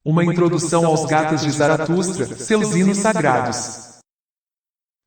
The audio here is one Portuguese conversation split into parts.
Uma introdução aos Gathas de Zaratustra, seus hinos sagrados.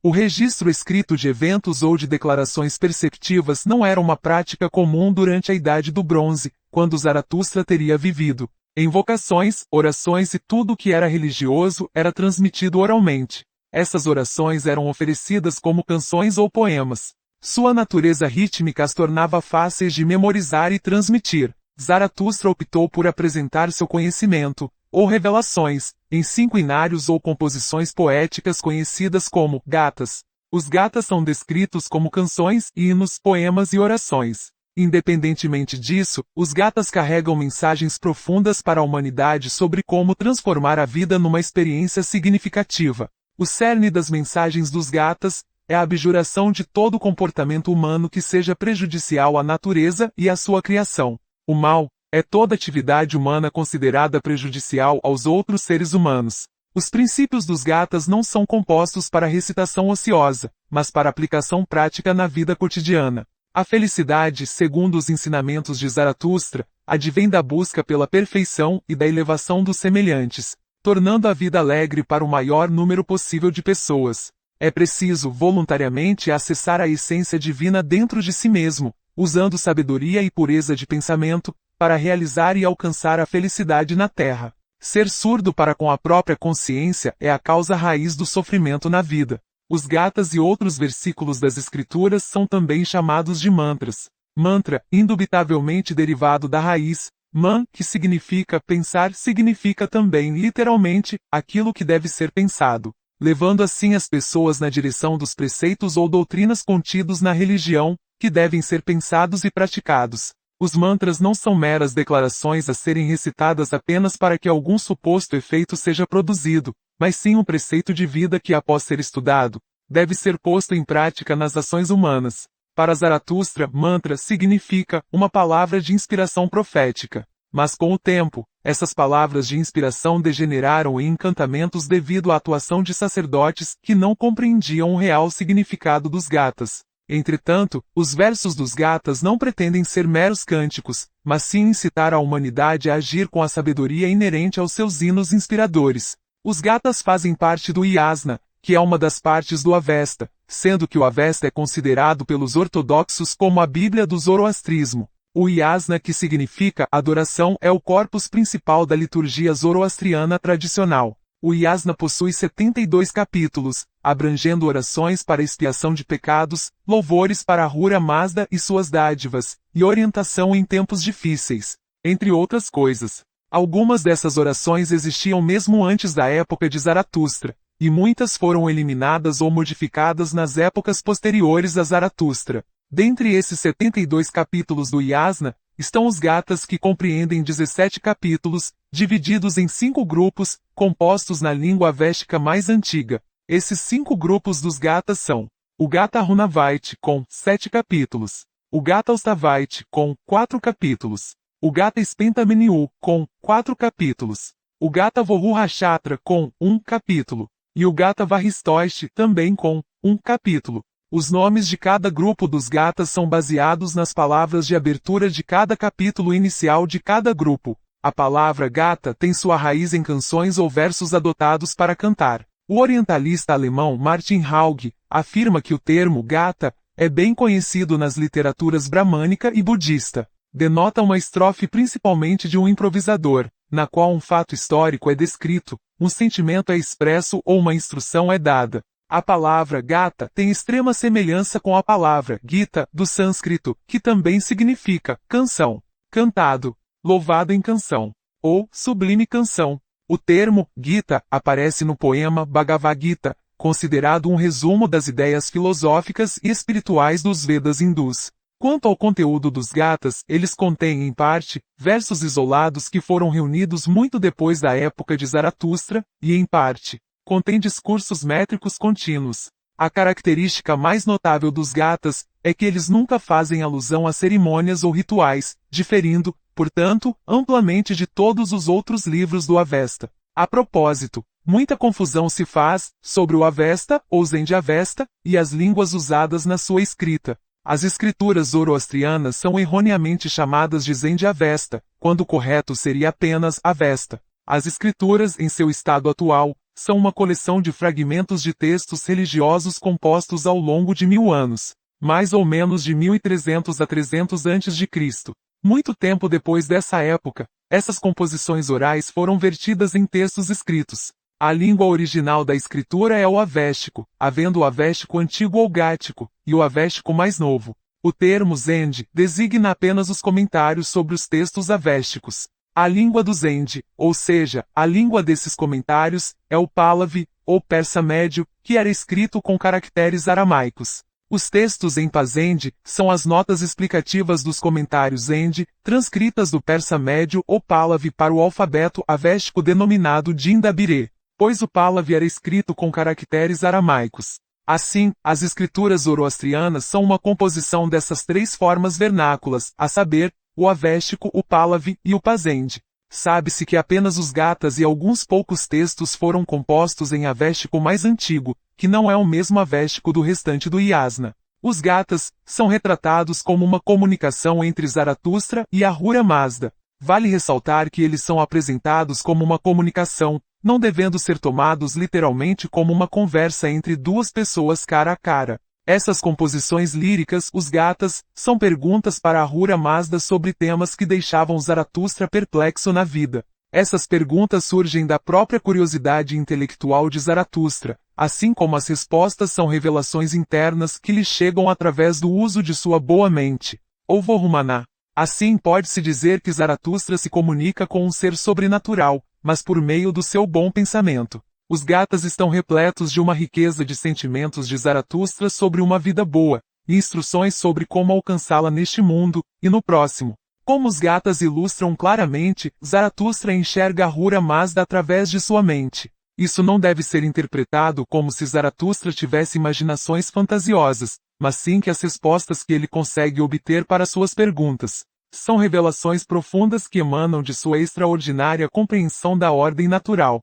O registro escrito de eventos ou de declarações perceptivas não era uma prática comum durante a Idade do Bronze, quando Zaratustra teria vivido. Invocações, orações e tudo o que era religioso era transmitido oralmente. Essas orações eram oferecidas como canções ou poemas. Sua natureza rítmica as tornava fáceis de memorizar e transmitir. Zaratustra optou por apresentar seu conhecimento, ou revelações, em 5 inários ou composições poéticas conhecidas como Gathas. Os Gathas são descritos como canções, hinos, poemas e orações. Independentemente disso, os Gathas carregam mensagens profundas para a humanidade sobre como transformar a vida numa experiência significativa. O cerne das mensagens dos Gathas é a abjuração de todo comportamento humano que seja prejudicial à natureza e à sua criação. O mal é toda atividade humana considerada prejudicial aos outros seres humanos. Os princípios dos Gathas não são compostos para recitação ociosa, mas para aplicação prática na vida cotidiana. A felicidade, segundo os ensinamentos de Zaratustra, advém da busca pela perfeição e da elevação dos semelhantes, tornando a vida alegre para o maior número possível de pessoas. É preciso voluntariamente acessar a essência divina dentro de si mesmo, usando sabedoria e pureza de pensamento, para realizar e alcançar a felicidade na Terra. Ser surdo para com a própria consciência é a causa raiz do sofrimento na vida. Os Gathas e outros versículos das Escrituras são também chamados de mantras. Mantra, indubitavelmente derivado da raiz, man, que significa pensar, significa também literalmente aquilo que deve ser pensado, levando assim as pessoas na direção dos preceitos ou doutrinas contidos na religião, que devem ser pensados e praticados. Os mantras não são meras declarações a serem recitadas apenas para que algum suposto efeito seja produzido, mas sim um preceito de vida que, após ser estudado, deve ser posto em prática nas ações humanas. Para Zaratustra, mantra significa uma palavra de inspiração profética. Mas com o tempo, essas palavras de inspiração degeneraram em encantamentos devido à atuação de sacerdotes que não compreendiam o real significado dos Gathas. Entretanto, os versos dos Gathas não pretendem ser meros cânticos, mas sim incitar a humanidade a agir com a sabedoria inerente aos seus hinos inspiradores. Os Gathas fazem parte do Yasna, que é uma das partes do Avesta, sendo que o Avesta é considerado pelos ortodoxos como a Bíblia do zoroastrismo. O Yasna, que significa adoração, é o corpus principal da liturgia zoroastriana tradicional. O Yasna possui 72 capítulos, abrangendo orações para expiação de pecados, louvores para Ahura Mazda e suas dádivas, e orientação em tempos difíceis, entre outras coisas. Algumas dessas orações existiam mesmo antes da época de Zaratustra, e muitas foram eliminadas ou modificadas nas épocas posteriores a Zaratustra. Dentre esses 72 capítulos do Yasna, estão os Gathas, que compreendem 17 capítulos, divididos em 5 grupos, compostos na língua avéstica mais antiga. Esses 5 grupos dos Gathas são o Gatha Runavaiti, com 7 capítulos, o Gatha Ustavaiti, com 4 capítulos, o Gatha Spentameniu, com 4 capítulos, o Gatha Vohuhachatra, com 1 capítulo, e o Gatha Vahistoishi, também com 1 capítulo. Os nomes de cada grupo dos Gathas são baseados nas palavras de abertura de cada capítulo inicial de cada grupo. A palavra Gatha tem sua raiz em canções ou versos adotados para cantar. O orientalista alemão Martin Haug afirma que o termo Gatha é bem conhecido nas literaturas bramânica e budista. Denota uma estrofe principalmente de um improvisador, na qual um fato histórico é descrito, um sentimento é expresso ou uma instrução é dada. A palavra Gatha tem extrema semelhança com a palavra Gita, do sânscrito, que também significa canção, cantado, louvado em canção, ou sublime canção. O termo Gita aparece no poema Bhagavad Gita, considerado um resumo das ideias filosóficas e espirituais dos Vedas hindus. Quanto ao conteúdo dos Gathas, eles contêm, em parte, versos isolados que foram reunidos muito depois da época de Zaratustra, e, em parte, contém discursos métricos contínuos. A característica mais notável dos Gathas é que eles nunca fazem alusão a cerimônias ou rituais, diferindo, portanto, amplamente de todos os outros livros do Avesta. A propósito, muita confusão se faz sobre o Avesta, ou Zendyavesta, e as línguas usadas na sua escrita. As escrituras zoroastrianas são erroneamente chamadas de Zendyavesta, quando o correto seria apenas Avesta. As escrituras, em seu estado atual, são uma coleção de fragmentos de textos religiosos compostos ao longo de 1000 anos, mais ou menos de 1300 a 300 a.C. Muito tempo depois dessa época, essas composições orais foram vertidas em textos escritos. A língua original da escritura é o avéstico, havendo o avéstico antigo ou gático, e o avéstico mais novo. O termo Zend designa apenas os comentários sobre os textos avésticos. A língua do Zend, ou seja, a língua desses comentários, é o Pahlavi, ou persa médio, que era escrito com caracteres aramaicos. Os textos em Pazend são as notas explicativas dos comentários Zend, transcritas do persa médio ou Pahlavi para o alfabeto avéstico denominado Dindabire, pois o Pahlavi era escrito com caracteres aramaicos. Assim, as escrituras zoroastrianas são uma composição dessas três formas vernáculas, a saber, o avéstico, o Pahlavi e o Pazend. Sabe-se que apenas os Gathas e alguns poucos textos foram compostos em avéstico mais antigo, que não é o mesmo avéstico do restante do Yasna. Os Gathas são retratados como uma comunicação entre Zaratustra e Ahura Mazda. Vale ressaltar que eles são apresentados como uma comunicação, não devendo ser tomados literalmente como uma conversa entre duas pessoas cara a cara. Essas composições líricas, os Gathas, são perguntas para Ahura Mazda sobre temas que deixavam Zaratustra perplexo na vida. Essas perguntas surgem da própria curiosidade intelectual de Zaratustra, assim como as respostas são revelações internas que lhe chegam através do uso de sua boa mente, ou Vohumaná. Assim pode-se dizer que Zaratustra se comunica com um ser sobrenatural, mas por meio do seu bom pensamento. Os Gathas estão repletos de uma riqueza de sentimentos de Zaratustra sobre uma vida boa, e instruções sobre como alcançá-la neste mundo, e no próximo. Como os Gathas ilustram claramente, Zaratustra enxerga Ahura Mazda através de sua mente. Isso não deve ser interpretado como se Zaratustra tivesse imaginações fantasiosas, mas sim que as respostas que ele consegue obter para suas perguntas são revelações profundas que emanam de sua extraordinária compreensão da ordem natural.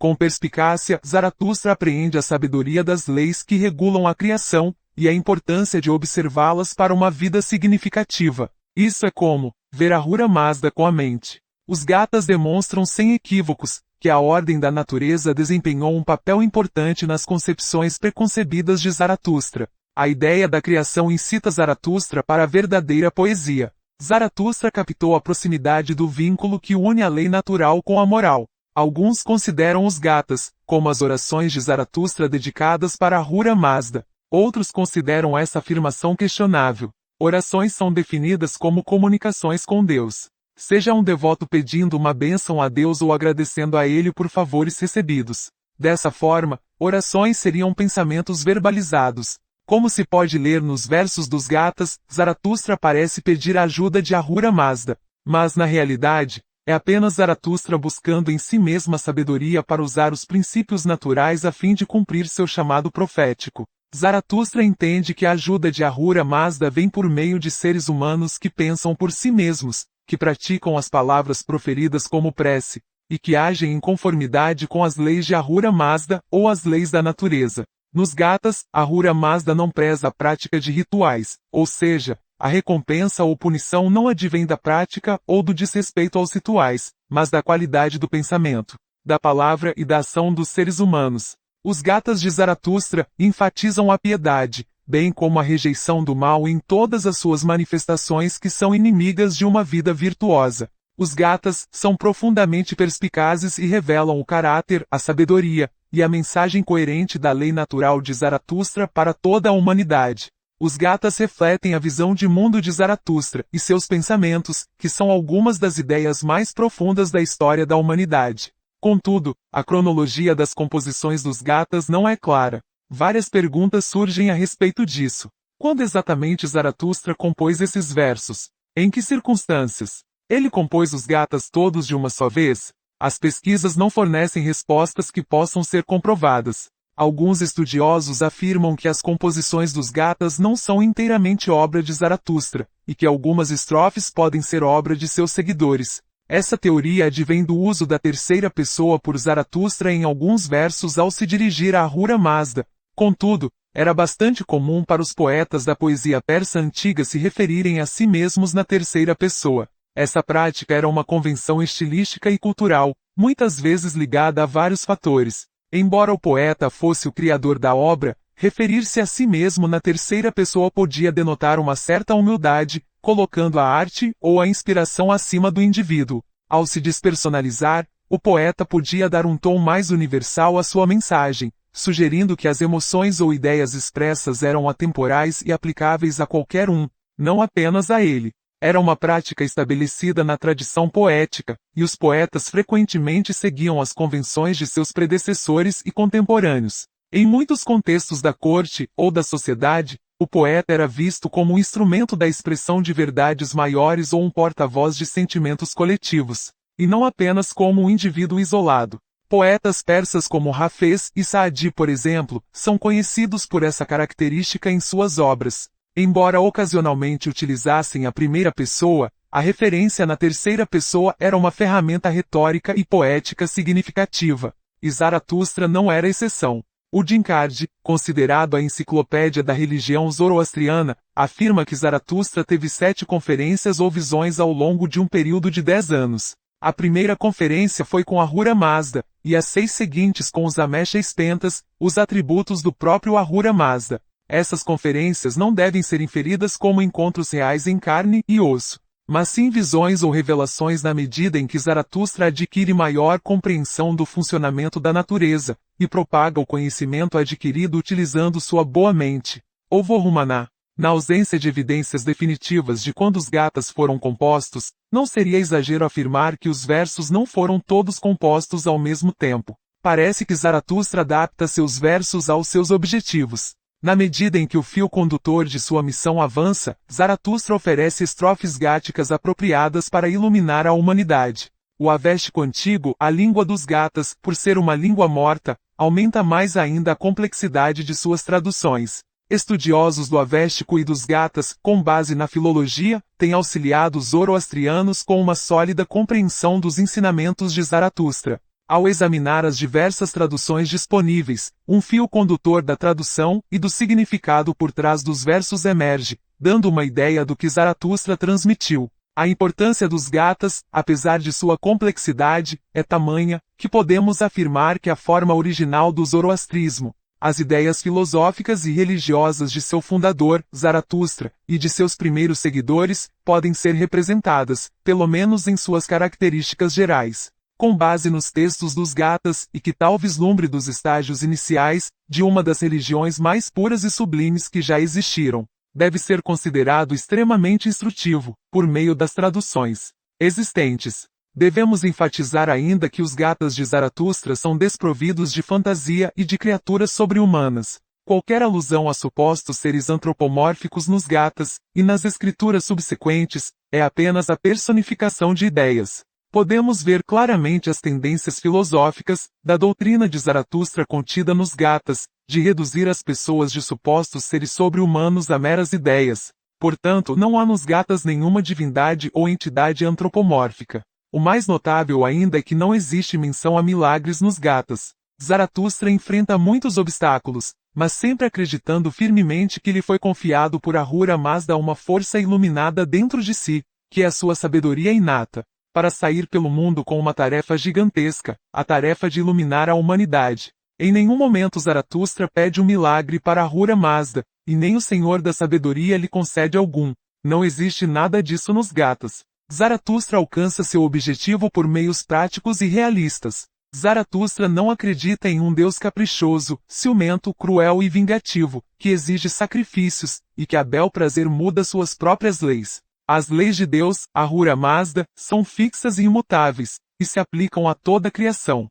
Com perspicácia, Zaratustra apreende a sabedoria das leis que regulam a criação, e a importância de observá-las para uma vida significativa. Isso é como ver Ahura Mazda com a mente. Os Gathas demonstram sem equívocos que a ordem da natureza desempenhou um papel importante nas concepções preconcebidas de Zaratustra. A ideia da criação incita Zaratustra para a verdadeira poesia. Zaratustra captou a proximidade do vínculo que une a lei natural com a moral. Alguns consideram os Gathas como as orações de Zaratustra dedicadas para Ahura Mazda. Outros consideram essa afirmação questionável. Orações são definidas como comunicações com Deus. Seja um devoto pedindo uma bênção a Deus ou agradecendo a Ele por favores recebidos. Dessa forma, orações seriam pensamentos verbalizados. Como se pode ler nos versos dos Gathas, Zaratustra parece pedir a ajuda de Ahura Mazda. Mas na realidade, é apenas Zaratustra buscando em si mesma sabedoria para usar os princípios naturais a fim de cumprir seu chamado profético. Zaratustra entende que a ajuda de Ahura Mazda vem por meio de seres humanos que pensam por si mesmos, que praticam as palavras proferidas como prece, e que agem em conformidade com as leis de Ahura Mazda ou as leis da natureza. Nos Gathas, Ahura Mazda não preza a prática de rituais, ou seja, a recompensa ou punição não advém da prática ou do desrespeito aos rituais, mas da qualidade do pensamento, da palavra e da ação dos seres humanos. Os Gathas de Zaratustra enfatizam a piedade, bem como a rejeição do mal em todas as suas manifestações que são inimigas de uma vida virtuosa. Os Gathas são profundamente perspicazes e revelam o caráter, a sabedoria e a mensagem coerente da lei natural de Zaratustra para toda a humanidade. Os Gathas refletem a visão de mundo de Zaratustra e seus pensamentos, que são algumas das ideias mais profundas da história da humanidade. Contudo, a cronologia das composições dos Gathas não é clara. Várias perguntas surgem a respeito disso. Quando exatamente Zaratustra compôs esses versos? Em que circunstâncias? Ele compôs os Gathas todos de uma só vez? As pesquisas não fornecem respostas que possam ser comprovadas. Alguns estudiosos afirmam que as composições dos Gathas não são inteiramente obra de Zaratustra, e que algumas estrofes podem ser obra de seus seguidores. Essa teoria advém do uso da terceira pessoa por Zaratustra em alguns versos ao se dirigir a Ahura Mazda. Contudo, era bastante comum para os poetas da poesia persa antiga se referirem a si mesmos na terceira pessoa. Essa prática era uma convenção estilística e cultural, muitas vezes ligada a vários fatores. Embora o poeta fosse o criador da obra, referir-se a si mesmo na terceira pessoa podia denotar uma certa humildade, colocando a arte ou a inspiração acima do indivíduo. Ao se despersonalizar, o poeta podia dar um tom mais universal à sua mensagem, sugerindo que as emoções ou ideias expressas eram atemporais e aplicáveis a qualquer um, não apenas a ele. Era uma prática estabelecida na tradição poética, e os poetas frequentemente seguiam as convenções de seus predecessores e contemporâneos. Em muitos contextos da corte ou da sociedade, o poeta era visto como um instrumento da expressão de verdades maiores ou um porta-voz de sentimentos coletivos, e não apenas como um indivíduo isolado. Poetas persas como Hafez e Saadi, por exemplo, são conhecidos por essa característica em suas obras. Embora ocasionalmente utilizassem a primeira pessoa, a referência na terceira pessoa era uma ferramenta retórica e poética significativa. E Zaratustra não era exceção. O Dinkard, considerado a enciclopédia da religião zoroastriana, afirma que Zaratustra teve 7 conferências ou visões ao longo de um período de 10 anos. A primeira conferência foi com Ahura Mazda, e as 6 seguintes com os Amesha-Spentas, os atributos do próprio Ahura Mazda. Essas conferências não devem ser inferidas como encontros reais em carne e osso, mas sim visões ou revelações na medida em que Zaratustra adquire maior compreensão do funcionamento da natureza, e propaga o conhecimento adquirido utilizando sua boa mente. Ou Vohumaná. Na ausência de evidências definitivas de quando os gatas foram compostos, não seria exagero afirmar que os versos não foram todos compostos ao mesmo tempo. Parece que Zaratustra adapta seus versos aos seus objetivos. Na medida em que o fio condutor de sua missão avança, Zaratustra oferece estrofes gáticas apropriadas para iluminar a humanidade. O avéstico antigo, a língua dos gatas, por ser uma língua morta, aumenta mais ainda a complexidade de suas traduções. Estudiosos do avéstico e dos gatas, com base na filologia, têm auxiliado os zoroastrianos com uma sólida compreensão dos ensinamentos de Zaratustra. Ao examinar as diversas traduções disponíveis, um fio condutor da tradução e do significado por trás dos versos emerge, dando uma ideia do que Zaratustra transmitiu. A importância dos gatas, apesar de sua complexidade, é tamanha, que podemos afirmar que a forma original do zoroastrismo, as ideias filosóficas e religiosas de seu fundador, Zaratustra, e de seus primeiros seguidores, podem ser representadas, pelo menos em suas características gerais, com base nos textos dos gatas, e que tal vislumbre dos estágios iniciais, de uma das religiões mais puras e sublimes que já existiram, deve ser considerado extremamente instrutivo, por meio das traduções existentes. Devemos enfatizar ainda que os gatas de Zaratustra são desprovidos de fantasia e de criaturas sobre-humanas. Qualquer alusão a supostos seres antropomórficos nos gatas, e nas escrituras subsequentes, é apenas a personificação de ideias. Podemos ver claramente as tendências filosóficas da doutrina de Zaratustra contida nos gatas, de reduzir as pessoas de supostos seres sobre-humanos a meras ideias. Portanto, não há nos gatas nenhuma divindade ou entidade antropomórfica. O mais notável ainda é que não existe menção a milagres nos gatas. Zaratustra enfrenta muitos obstáculos, mas sempre acreditando firmemente que lhe foi confiado por Ahura Mazda uma força iluminada dentro de si, que é a sua sabedoria inata, para sair pelo mundo com uma tarefa gigantesca, a tarefa de iluminar a humanidade. Em nenhum momento Zaratustra pede um milagre para Ahura Mazda, e nem o Senhor da Sabedoria lhe concede algum. Não existe nada disso nos gatas. Zaratustra alcança seu objetivo por meios práticos e realistas. Zaratustra não acredita em um Deus caprichoso, ciumento, cruel e vingativo, que exige sacrifícios, e que a bel prazer muda suas próprias leis. As leis de Deus, Ahura Mazda, são fixas e imutáveis, e se aplicam a toda a criação.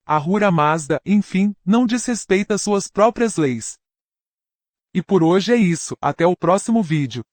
Ahura Mazda, enfim, não desrespeita suas próprias leis. E por hoje é isso, até o próximo vídeo.